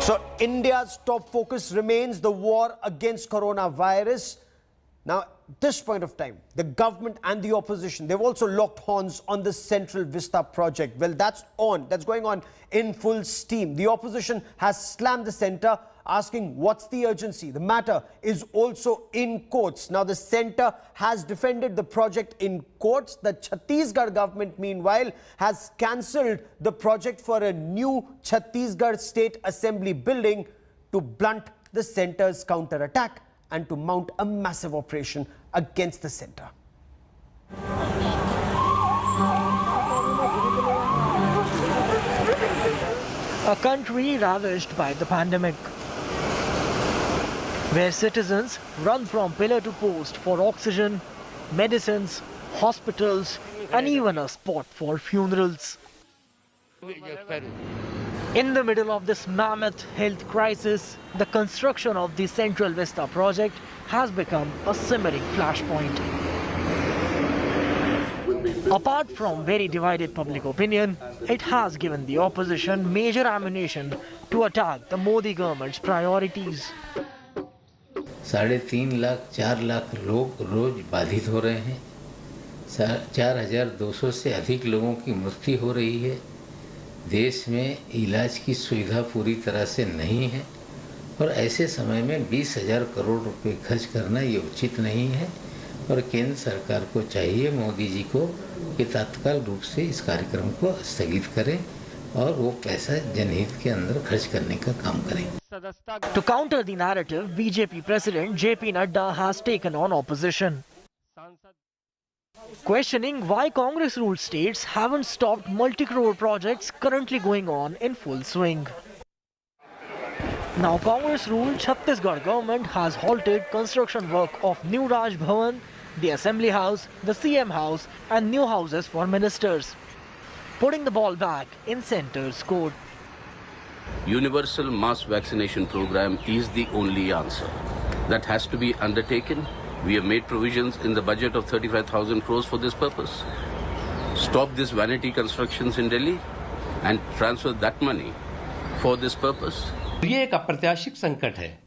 So India's top focus remains the war against coronavirus. Now, at this point of time, the government and the opposition, they've also locked horns on the Central Vista project. Well, that's going on in full steam. The opposition has slammed the centre, asking what's the urgency. The matter is also in courts. Now, the centre has defended the project in courts. The Chhattisgarh government, meanwhile, has cancelled the project for a new Chhattisgarh State Assembly building to blunt the centre's counter-attack and to mount a massive operation against the centre. A country ravaged by the pandemic, where citizens run from pillar to post for oxygen, medicines, hospitals, and even a spot for funerals. In the middle of this mammoth health crisis, the construction of the Central Vista project has become a simmering flashpoint. Apart from very divided public opinion, it has given the opposition major ammunition to attack the Modi government's priorities. 3.5 lakh 4 lakh लोग रोज बाधित हो रहे हैं। 4,200 से अधिक लोगों की मृत्यु हो रही है। देश में इलाज की सुविधा पूरी तरह से नहीं है और ऐसे समय में 20,000 करोड़ रुपए खर्च करना ये उचित नहीं है और केंद्र सरकार को चाहिए, मोदी जी को, कि तत्काल रूप से इस कार्यक्रम को स्थगित करें और वो पैसा जनहित के अंदर खर्च करने का काम करें। To counter the narrative, BJP President JP Nadda has taken on opposition, questioning why Congress-ruled states haven't stopped multi-crore projects currently going on in full swing. Now, Congress-ruled Chhattisgarh government has halted construction work of New Raj Bhavan, the Assembly House, the CM House, and new houses for ministers, putting the ball back in centre's court. Universal mass vaccination program is the only answer. That has to be undertaken. We have made provisions in the budget of 35,000 crores for this purpose. Stop this vanity constructions in Delhi and transfer that money for this purpose. ये एक अप्रत्याशित संकट है।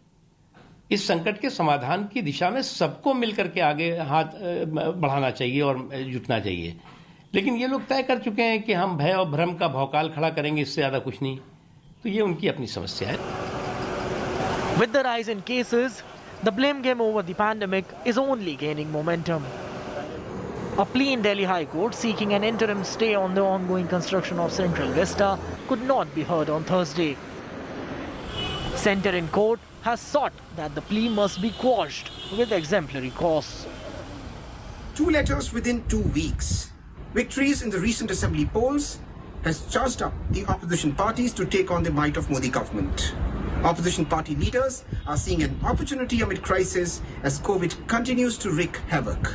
इस संकट के समाधान की दिशा में सबको मिलकर के आगे हाथ बढ़ाना चाहिए और जुटना चाहिए। लेकिन ये लोग तय कर चुके हैं कि हम भय और भ्रम का भौकाल खड़ा करेंगे, इससे ज्यादा कुछ नहीं। तो ये उनकी अपनी समस्या है। With the rise in cases, the blame game over the pandemic is only gaining momentum. A plea in Delhi High Court seeking an interim stay on the ongoing construction of Central Vista could not be heard on Thursday. Centre in court has sought that the plea must be quashed with exemplary costs. 2 letters within 2 weeks. Victories in the recent assembly polls has charged up the opposition parties to take on the might of Modi government. Opposition party leaders are seeing an opportunity amid crisis as COVID continues to wreak havoc.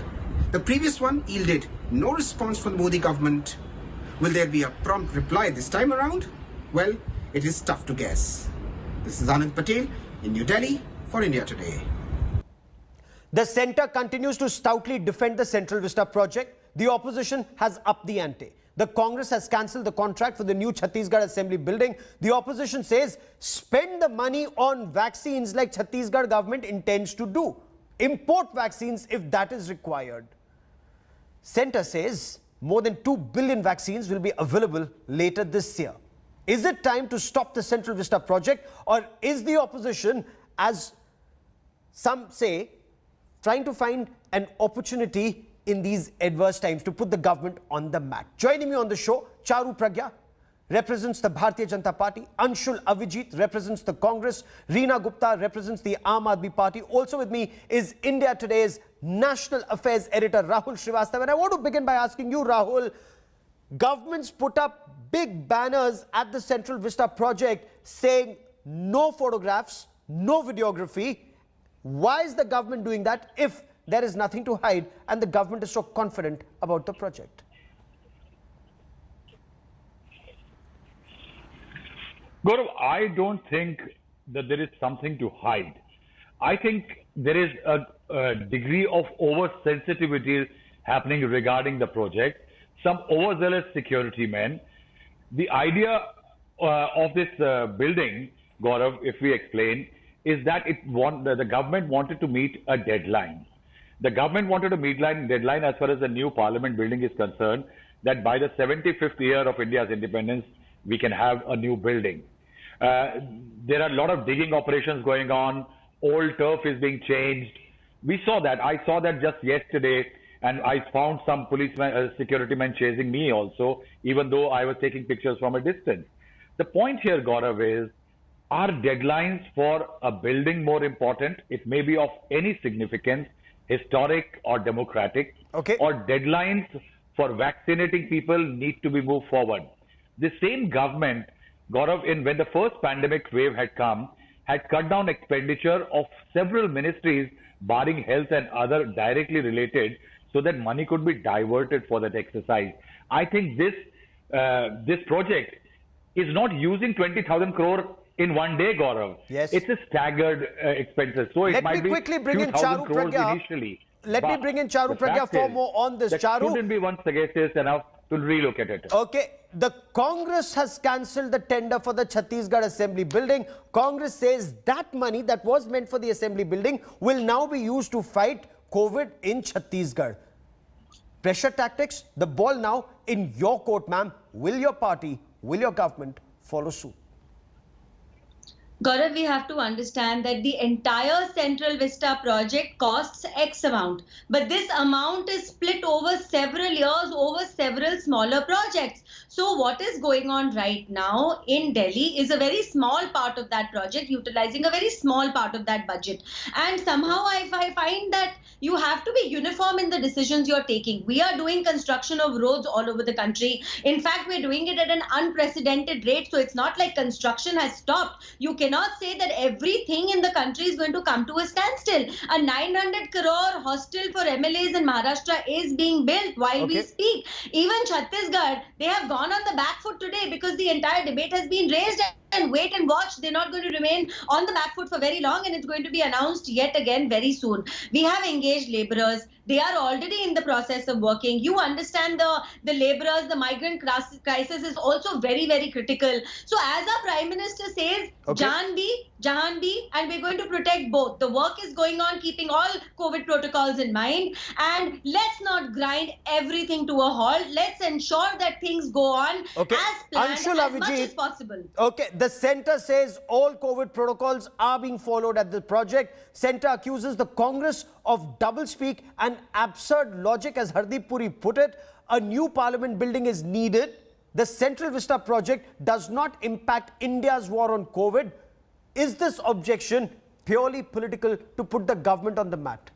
The previous one yielded no response from the Modi government. Will there be a prompt reply this time around? Well, it is tough to guess. This is Anand Patel in New Delhi for India Today. The centre continues to stoutly defend the Central Vista project. The opposition has upped the ante. The Congress has cancelled the contract for the new Chhattisgarh Assembly building. The opposition says spend the money on vaccines like Chhattisgarh government intends to do. Import vaccines if that is required. Centre says more than 2 billion vaccines will be available later this year. Is it time to stop the Central Vista project, or is the opposition, as some say, trying to find an opportunity in these adverse times to put the government on the mat? Joining me on the show, Charu Pragya represents the Bharatiya Janata Party, Anshul Avijit represents the Congress, Reena Gupta represents the Aam Aadmi Party. Also with me is India Today's National Affairs editor Rahul Srivastava. And I want to begin by asking you, Rahul, governments put up big banners at the Central Vista project saying no photographs, no videography. Why is the government doing that if there is nothing to hide and the government is so confident about the project? Gaurav, I don't think that there is something to hide. I think there is a degree of oversensitivity happening regarding the project. Some overzealous security men. The idea of this building Gaurav, if we explain, is that the government wanted to meet a deadline. The government wanted to meet deadline as far as the new parliament building is concerned, that by the 75th year of India's independence, we can have a new building. There are a lot of digging operations going on. Old turf is being changed. We saw that. I saw that just yesterday, and I found some policemen, security men chasing me also, even though I was taking pictures from a distance. The point here, Gaurav, is, are deadlines for a building more important? It may be of any significance, historic or democratic, Okay. or deadlines for vaccinating people need to be moved forward. The same government, Gaurav, when the first pandemic wave had come, had cut down expenditure of several ministries, barring health and other directly related, so that money could be diverted for that exercise. I think this project is not using 20,000 crore in one day, Gaurav. Yes. It's a staggered expenses. So it Let might me be quickly bring few in thousand Charu crores Pragya. initially. Let me But bring in Charu the Pragya fact for is more on this. that Charu. shouldn't be one sagacious enough to relook at it. Okay, the Congress has cancelled the tender for the Chhattisgarh Assembly building. Congress says that money that was meant for the Assembly building will now be used to fight COVID in Chhattisgarh. Pressure tactics, the ball now in your court, ma'am. Will your party, will your government follow suit? Gaurav, we have to understand that the entire Central Vista project costs X amount, but this amount is split over several years, over several smaller projects. So what is going on right now in Delhi is a very small part of that project, utilizing a very small part of that budget. And somehow I find that you have to be uniform in the decisions you're taking. We are doing construction of roads all over the country. In fact, we're doing it at an unprecedented rate. So it's not like construction has stopped. You cannot say that everything in the country is going to come to a standstill. A 900 crore hostel for MLAs in Maharashtra is being built while we speak. Even Chhattisgarh, they have gone on the back foot today because the entire debate has been raised, and wait and watch. They're not going to remain on the back foot for very long, and it's going to be announced yet again very soon. We have engaged laborers. They are already in the process of working. You understand the laborers, the migrant crisis is also very, very critical. So as our Prime Minister says, Jahan bhi, and we're going to protect both. The work is going on, keeping all COVID protocols in mind. And let's not grind everything to a halt. Let's ensure that things go on as planned as much as possible. Okay, the centre says all COVID protocols are being followed at the project. Centre accuses the Congress of doublespeak and absurd logic, as Hardeep Puri put it. A new parliament building is needed. The Central Vista project does not impact India's war on COVID. Is this objection purely political to put the government on the mat?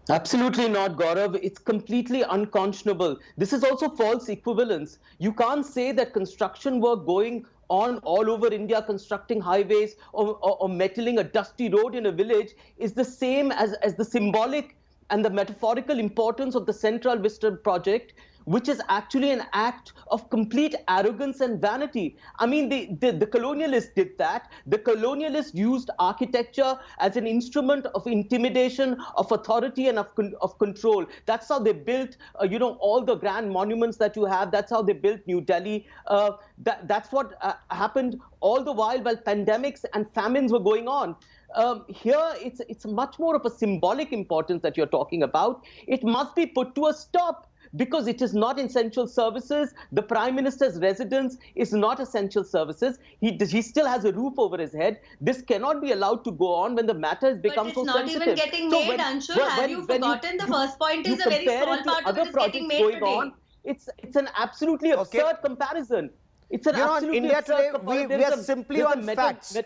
Absolutely not, Gaurav. It's completely unconscionable. This is also false equivalence. You can't say that construction work going on all over India, constructing highways or metaling a dusty road in a village is the same as the symbolic and the metaphorical importance of the Central Vista project, which is actually an act of complete arrogance and vanity. I mean, the colonialists did that. The colonialists used architecture as an instrument of intimidation, of authority, and of control. That's how they built, all the grand monuments that you have. That's how they built New Delhi. That's what happened all the while pandemics and famines were going on. Here, it's much more of a symbolic importance that you're talking about. It must be put to a stop, because it is not essential services. The Prime Minister's residence is not essential services. He still has a roof over his head. This cannot be allowed to go on when the matter has become so sensitive. But it's not even getting made, Anshul. Have you forgotten the first point is a very small part of it is getting made today. It's an absolutely absurd comparison. It's an absolutely in India absurd today, comparison. we are simply on facts.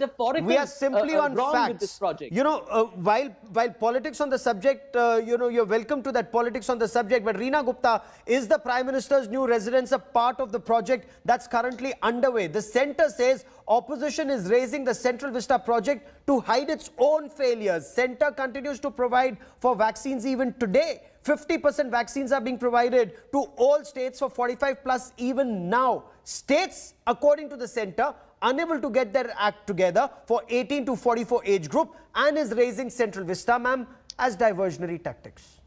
We are simply on facts. With this project. While politics on the subject, you're welcome to that politics on the subject. But Reena Gupta, is the Prime Minister's new residence a part of the project that's currently underway? The centre says opposition is raising the Central Vista project to hide its own failures. Centre continues to provide for vaccines even today. 50% vaccines are being provided to all states for 45 plus even now. States, according to the centre, unable to get their act together for 18 to 44 age group and is raising Central Vista, ma'am, as diversionary tactics.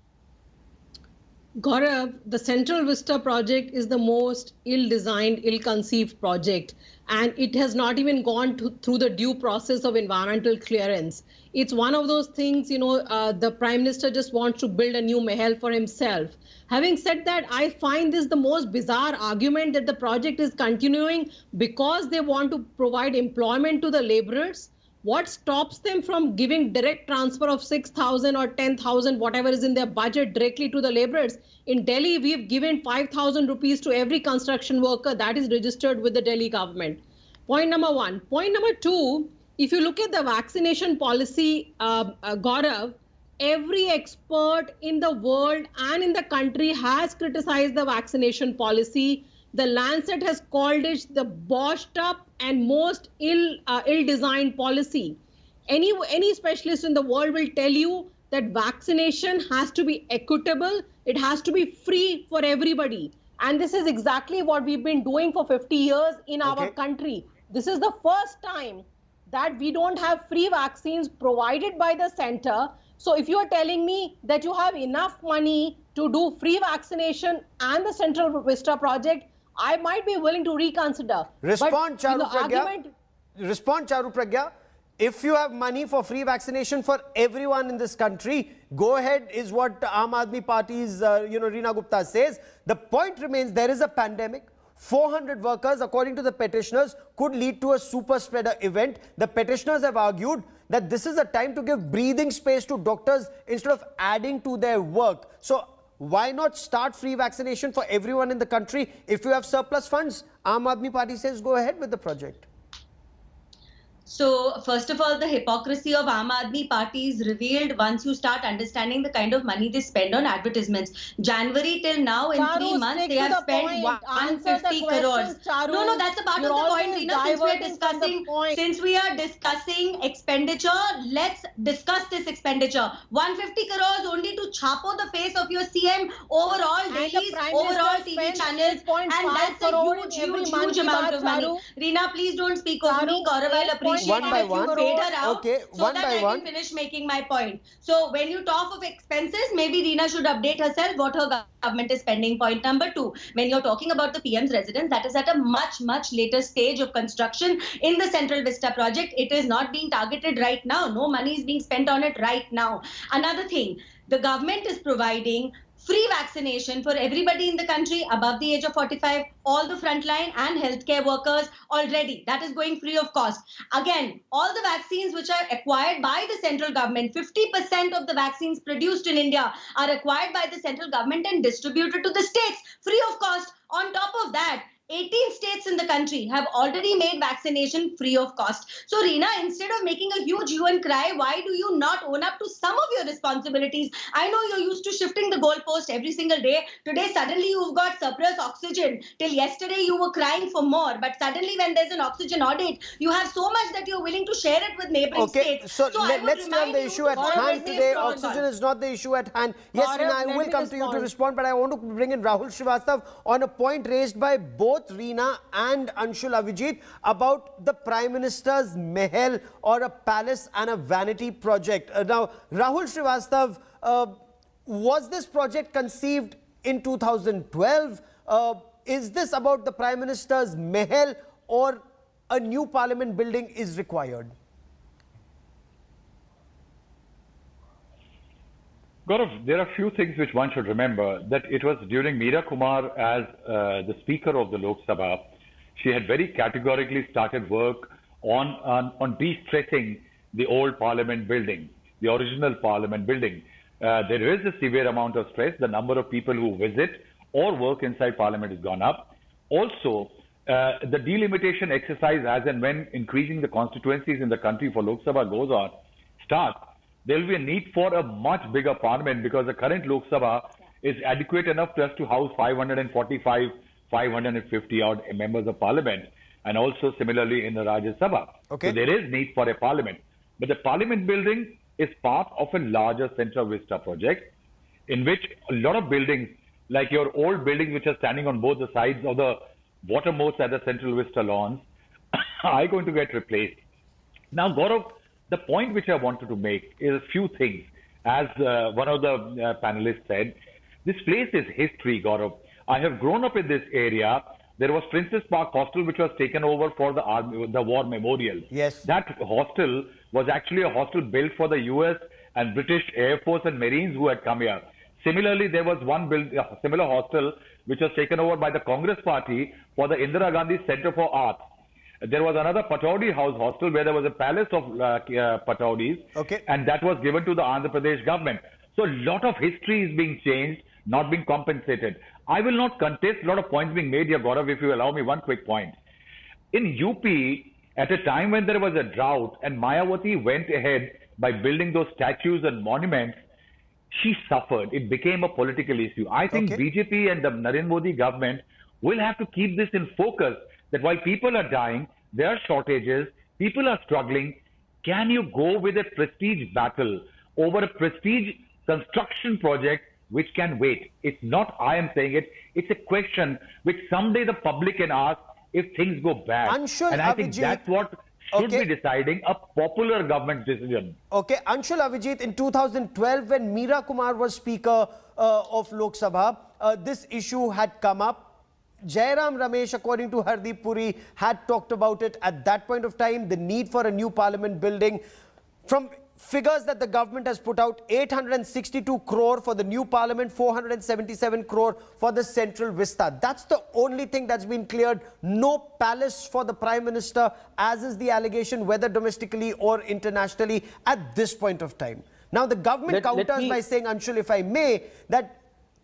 Gaurav, the Central Vista project is the most ill-designed, ill-conceived project, and it has not even gone through the due process of environmental clearance. It's one of those things, the Prime Minister just wants to build a new mahal for himself. Having said that, I find this the most bizarre argument that the project is continuing because they want to provide employment to the laborers. What stops them from giving direct transfer of 6,000 or 10,000, whatever is in their budget, directly to the laborers? In Delhi, we've given 5,000 rupees to every construction worker that is registered with the Delhi government. Point number one. Point number two, if you look at the vaccination policy, Gaurav, every expert in the world and in the country has criticized the vaccination policy. The Lancet has called it the botched up and most ill-designed policy. Any specialist in the world will tell you that vaccination has to be equitable. It has to be free for everybody. And this is exactly what we've been doing for 50 years in our country. This is the first time that we don't have free vaccines provided by the center. So if you are telling me that you have enough money to do free vaccination and the Central Vista project, I might be willing to reconsider. Respond, Charu Pragya. Respond, Charu Pragya. If you have money for free vaccination for everyone in this country, go ahead, is what Aam Aadmi Party's, Reena Gupta says. The point remains, there is a pandemic. 400 workers, according to the petitioners, could lead to a super spreader event. The petitioners have argued that this is a time to give breathing space to doctors instead of adding to their work. So why not start free vaccination for everyone in the country? If you have surplus funds, Aam Aadmi Party says go ahead with the project. So, first of all, the hypocrisy of Aam Aadmi Party is revealed once you start understanding the kind of money they spend on advertisements. January till now, in 3 months, they have spent 150 crores. No, that's a part of the point, Reena. Since we are discussing expenditure, let's discuss this expenditure. 150 crores only to chapo the face of your CM over all dailies, over all TV channels, and that's a huge amount of money. Reena, please don't speak over me. Gaurav, I'll appreciate one by one. Okay, one by one. I can finish making my point. So when you talk of expenses, maybe Reena should update herself what her government is spending. Point number two, when you're talking about the PM's residence, that is at a much later stage of construction in the Central Vista project. It is not being targeted right now. No money is being spent on it right now. Another thing, the government is providing free vaccination for everybody in the country above the age of 45, all the frontline and healthcare workers already. That is going free of cost. Again, all the vaccines which are acquired by the central government, 50% of the vaccines produced in India are acquired by the central government and distributed to the states free of cost. On top of that, 18 states in the country have already made vaccination free of cost. So, Reena, instead of making a huge hue and cry, why do you not own up to some of your responsibilities? I know you're used to shifting the goalpost every single day. Today, suddenly you've got surplus oxygen. Till yesterday, you were crying for more. But suddenly, when there's an oxygen audit, you have so much that you're willing to share it with neighboring states. So let's stay on the issue at hand today. Oxygen is not the issue at hand. Yes, Reena, I will come to you to respond, but I want to bring in Rahul Srivastav on a point raised by both Reena and Anshul Avijit about the Prime Minister's mahal or a palace and a vanity project. Now, Rahul Srivastav, was this project conceived in 2012? Is this about the Prime Minister's mahal or a new parliament building is required? Gaurav, there are a few things which one should remember. That it was during Meera Kumar as the Speaker of the Lok Sabha, she had very categorically started work on de-stressing the old Parliament building, the original Parliament building. There is a severe amount of stress. The number of people who visit or work inside Parliament has gone up. Also, the delimitation exercise as and when increasing the constituencies in the country for Lok Sabha starts, there will be a need for a much bigger parliament because the current Lok Sabha is adequate enough just to house 545, 550 odd members of parliament, and also similarly in the Rajya Sabha. Okay. So there is need for a parliament. But the parliament building is part of a larger Central Vista project in which a lot of buildings, like your old buildings which are standing on both the sides of the watermost at the Central Vista lawns, are going to get replaced. Now, Gaurav, the point which I wanted to make is a few things. As one of the panelists said, This place is history, Gaurav. I have grown up in this area. There was Princess Park Hostel, which was taken over for the war memorial. Yes. That hostel was actually a hostel built for the US and British Air Force and Marines who had come here. Similarly, there was a similar hostel which was taken over by the Congress Party for the Indira Gandhi Center for Arts. There was another Pataudi House hostel where there was a palace of Pataudis, and that was given to the Andhra Pradesh government. So a lot of history is being changed, not being compensated. I will not contest a lot of points being made here, Gaurav, if you allow me one quick point. In UP, at a time when there was a drought and Mayawati went ahead by building those statues and monuments, she suffered. It became a political issue. I think BJP and the Narendra Modi government will have to keep this in focus, that while people are dying, there are shortages, people are struggling. Can you go with a prestige battle over a prestige construction project which can wait? It's not I am saying it. It's a question which someday the public can ask if things go bad. Anshul and I think Avijit, that's what should be deciding a popular government decision. Okay, Anshul Avijit, in 2012, when Meera Kumar was Speaker of Lok Sabha, this issue had come up. Jairam Ramesh, according to Hardeep Puri, had talked about it at that point of time, the need for a new parliament building. From figures that the government has put out, 862 crore for the new parliament, 477 crore for the central vista. That's the only thing that's been cleared. No palace for the Prime Minister, as is the allegation, whether domestically or internationally at this point of time. Now, the government counters by saying, Anshul, if I may, that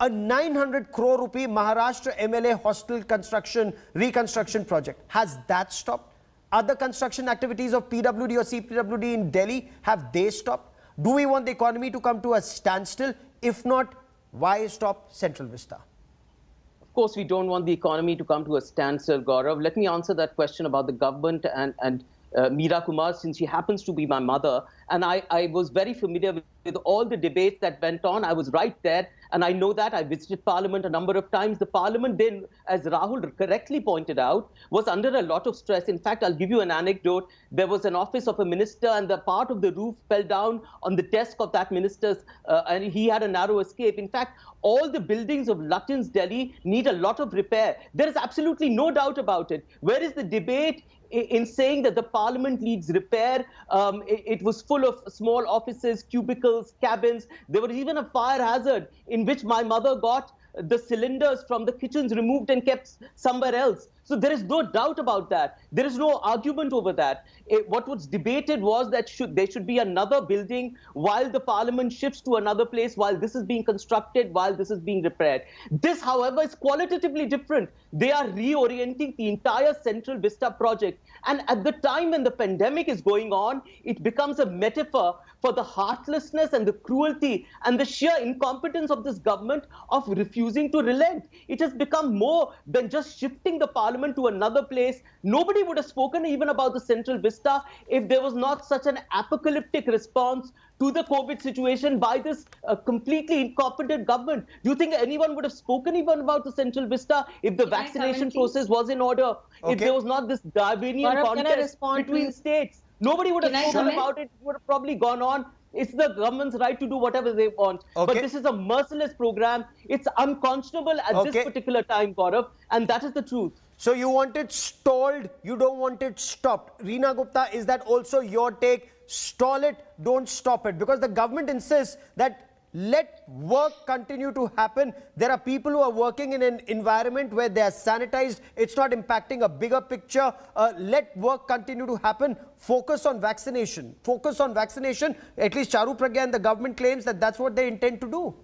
a 900 crore rupee Maharashtra MLA hostel reconstruction project, has that stopped? Other construction activities of PWD or CPWD in Delhi, have they stopped? Do we want the economy to come to a standstill? If not, why stop Central Vista? Of course, we don't want the economy to come to a standstill, Gaurav. Let me answer that question about the government and Meera Kumar, since she happens to be my mother. And I was very familiar with all the debates that went on. I was right there, and I know that. I visited Parliament a number of times. The Parliament then, as Rahul correctly pointed out, was under a lot of stress. In fact, I'll give you an anecdote. There was an office of a minister, and the part of the roof fell down on the desk of that minister's, and he had a narrow escape. In fact, all the buildings of Lutyens, Delhi need a lot of repair. There is absolutely no doubt about it. Where is the debate in saying that the parliament needs repair? It was full of small offices, cubicles, cabins. There was even a fire hazard in which my mother got the cylinders from the kitchens removed and kept somewhere else. So there is no doubt about that. There is no argument over that. What was debated was that there should be another building while the parliament shifts to another place, while this is being constructed, while this is being repaired. This, however, is qualitatively different. They are reorienting the entire Central Vista project. And at the time when the pandemic is going on, it becomes a metaphor for the heartlessness and the cruelty and the sheer incompetence of this government of refusing to relent. It has become more than just shifting the parliament to another place. Nobody would have spoken even about the Central Vista if there was not such an apocalyptic response to the COVID situation by this completely incompetent government. Do you think anyone would have spoken even about the Central Vista if the vaccination process was in order? If there was not this Darwinian contest between states? Nobody would have spoken about it. It would have probably gone on. It's the government's right to do whatever they want. But this is a merciless program. It's unconscionable at this particular time, Gaurav, and that is the truth. So you want it stalled, you don't want it stopped. Reena Gupta, is that also your take? Stall it, don't stop it. Because the government insists that let work continue to happen. There are people who are working in an environment where they are sanitized. It's not impacting a bigger picture. Let work continue to happen. Focus on vaccination. Focus on vaccination. At least Charu Pragya and the government claims that that's what they intend to do.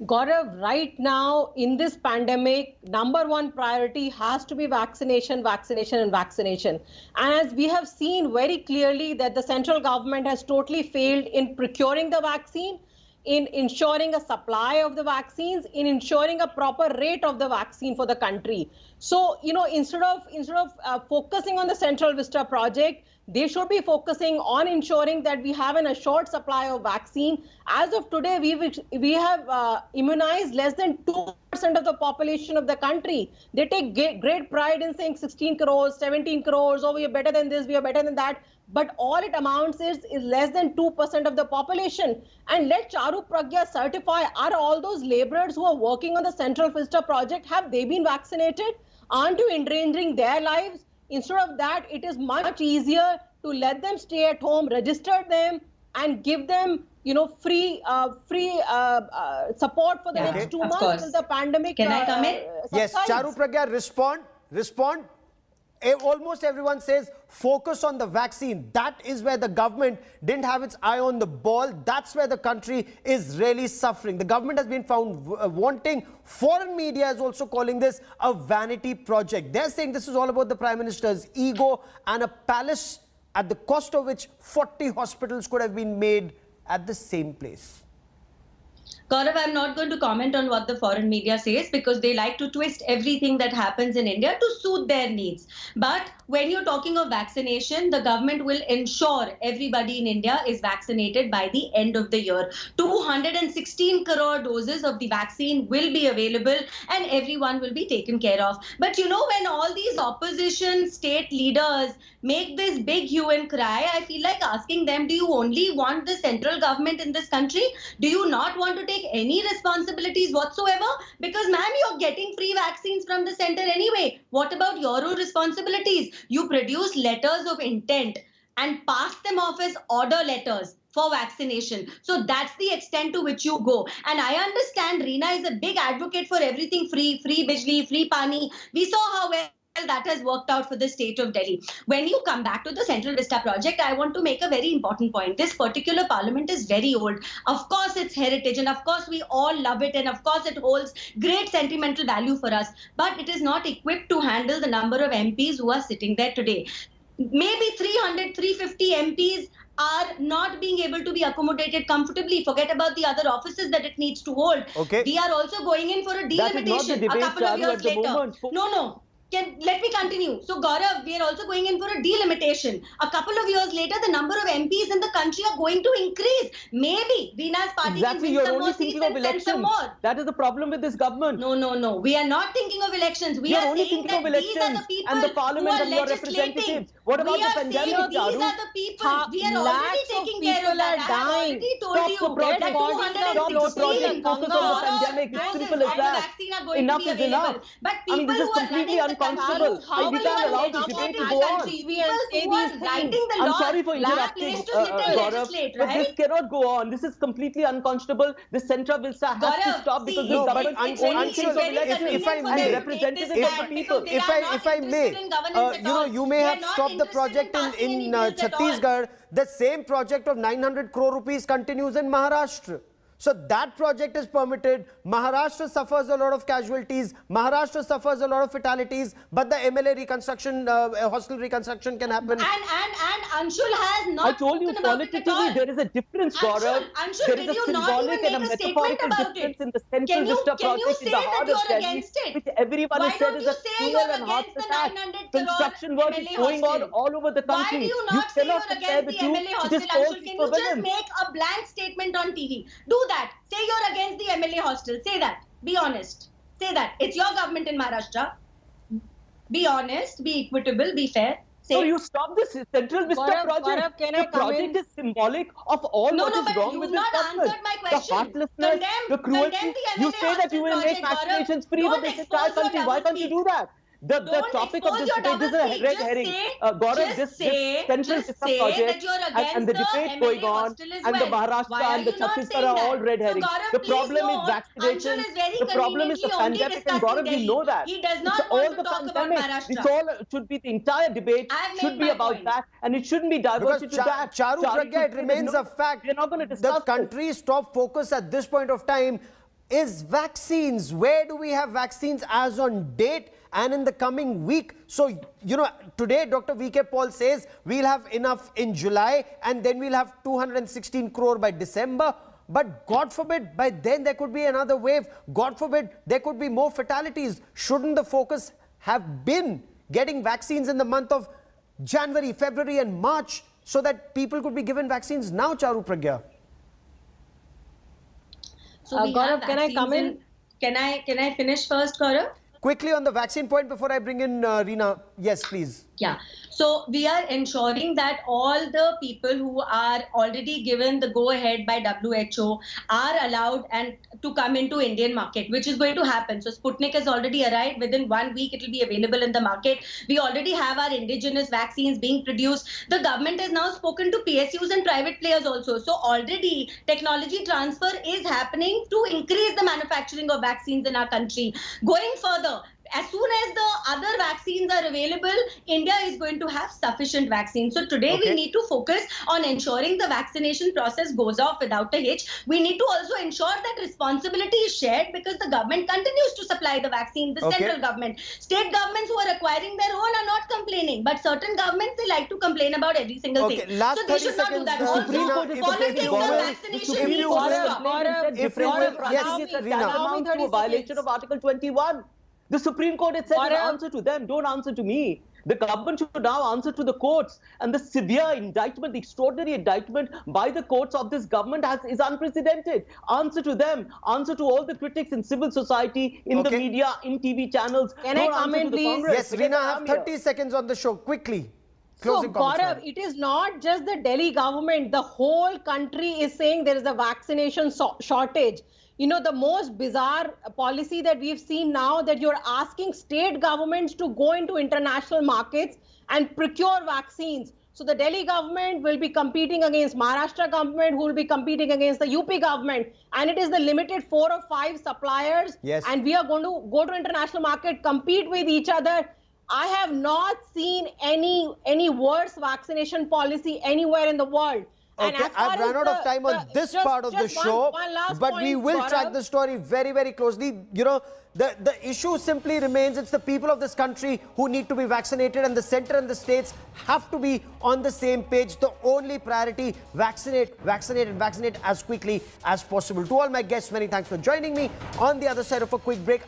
Gaurav, right now in this pandemic, number one priority has to be vaccination, vaccination and vaccination. And as we have seen very clearly that the central government has totally failed in procuring the vaccine, in ensuring a supply of the vaccines, in ensuring a proper rate of the vaccine for the country. So, you know, instead of focusing on the Central Vista project, They should be focusing on ensuring that we have an assured supply of vaccine. As of today, we have immunized less than 2% of the population of the country. They take great pride in saying 16 crores, 17 crores, oh, we are better than this, we are better than that. But all it amounts is less than 2% of the population. And let Charu Pragya certify, are all those laborers who are working on the Central Vista project, have they been vaccinated? Aren't you endangering their lives? Instead of that, it is much easier to let them stay at home, register them, and give them, free support for the next 2 months until the pandemic. Can I come in? Yes, Charu Pragya, respond. Almost everyone says focus on the vaccine. That is where the government didn't have its eye on the ball. That's where the country is really suffering. The government has been found wanting. Foreign media is also calling this a vanity project. They're saying this is all about the Prime Minister's ego and a palace at the cost of which 40 hospitals could have been made at the same place. Gaurav, I'm not going to comment on what the foreign media says because they like to twist everything that happens in India to suit their needs. But when you're talking of vaccination, the government will ensure everybody in India is vaccinated by the end of the year. 216 crore doses of the vaccine will be available and everyone will be taken care of. But when all these opposition state leaders make this big hue and cry, I feel like asking them, do you only want the central government in this country? Do you not want to take any responsibilities whatsoever? Because ma'am, you're getting free vaccines from the center anyway. What about your own responsibilities? You produce letters of intent and pass them off as order letters for vaccination. So that's the extent to which you go. And I understand Reena is a big advocate for everything free bijli, free pani. We saw how well that has worked out for the state of Delhi. When you come back to the Central Vista project, I want to make a very important point. This particular parliament is very old. Of course, it's heritage, and of course, we all love it, and of course, it holds great sentimental value for us. But it is not equipped to handle the number of MPs who are sitting there today. Maybe 300, 350 MPs are not being able to be accommodated comfortably. Forget about the other offices that it needs to hold. Okay. We are also going in for a delimitation a couple of years later. No. Let me continue. So Gaurav, we are also going in for a delimitation. A couple of years later, the number of MPs in the country are going to increase. Maybe Reena's party can win some more seats and send some more. That is the problem with this government. No. We are not thinking of elections. We are saying that these are the people and the parliament who are legislating. What about the pandemic, these are the people. We are already taking care of that. I have already told you that 216 vaccine are going to be available. But people who are running the country, how will you legislate the country? People who are writing the law, I'm sorry for interrupting, Gaurav, but this cannot go on. This is completely unconscionable. The Central Vista has to stop because the government only thinks of elections and representatives of the people. If I may, you may have stopped the project in Chhattisgarh. The same project of 900 crore rupees continues in Maharashtra. So that project is permitted. Maharashtra suffers a lot of casualties. Maharashtra suffers a lot of fatalities. But the MLA reconstruction, hostel reconstruction can happen. And Anshul has not. I told you politically there is a difference, Gaurav. Anshul, there is a symbolic and a metaphorical difference in the Central Vista project in the heart of Delhi, which everyone has said is a cruel and heartless act. Construction work is going on all over the country. Why do you not say you're against the MLA hostel, Anshul? Can you just make a blank statement on TV? Do that. Say you're against the MLA hostel. Say that. Be honest. Say that. It's your government in Maharashtra. Be honest. Be equitable. Be fair. Say so you stop this Central Vista project. The project is symbolic of all what is wrong with this government. The heartlessness, the cruelty. You say that you will make vaccinations free for this entire country. Why can't you do that? The topic of this debate is a red herring. Gaurav, this Central Vista project and the debate going on and the Maharashtra and the Chhattisgarh are all red herring. The problem is vaccination. The problem is the pandemic, and Gaurav, you know that. It's all the pandemic. It's all should be the entire debate should be about that, and it shouldn't be diverted to that. Charu Pragya, it remains a fact. We're not going to discuss the country's top focus at this point of time is vaccines. Where do we have vaccines as on date and in the coming week? So, today Dr. VK Paul says we'll have enough in July and then we'll have 216 crore by December. But God forbid, by then there could be another wave. God forbid, there could be more fatalities. Shouldn't the focus have been getting vaccines in the month of January, February and March so that people could be given vaccines now, Charu Pragya? So we Gaurav, have can I come vaccines Can I finish first, Gaurav? Quickly on the vaccine point before I bring in Reena. Yes, please. Yeah. So we are ensuring that all the people who are already given the go-ahead by WHO are allowed and to come into Indian market, which is going to happen. So Sputnik has already arrived. Within 1 week, it will be available in the market. We already have our indigenous vaccines being produced. The government has now spoken to PSUs and private players also. So already technology transfer is happening to increase the manufacturing of vaccines in our country. Going further, as soon as the other vaccines are available, India is going to have sufficient vaccines. So today we need to focus on ensuring the vaccination process goes off without a hitch. We need to also ensure that responsibility is shared because the government continues to supply the vaccine, the central government. State governments who are acquiring their own are not complaining, but certain governments, they like to complain about every single thing. Last So they should not do that. Also, politics of vaccination needs to stop. To a violation of Article 21. The Supreme Court had said an answer to them, don't answer to me. The government should now answer to the courts. And the severe indictment, the extraordinary indictment by the courts of this government is unprecedented. Answer to them. Answer to all the critics in civil society, in the media, in TV channels. Can I come in, please? Yes, Reena, I have 30 seconds on the show. Quickly. Closing comments. Gaurav, it is not just the Delhi government. The whole country is saying there is a vaccination shortage. You know, the most bizarre policy that we've seen now, that you're asking state governments to go into international markets and procure vaccines. So the Delhi government will be competing against Maharashtra government, who will be competing against the UP government. And it is the limited 4 or 5 suppliers. Yes. And we are going to go to international market, compete with each other. I have not seen any worse vaccination policy anywhere in the world. Okay, I've run out of time on this part of the show, but we will track the story very, very closely. You know, the issue simply remains, it's the people of this country who need to be vaccinated, and the center and the states have to be on the same page. The only priority, vaccinate, vaccinate and vaccinate as quickly as possible. To all my guests, many thanks for joining me. On the other side of a quick break,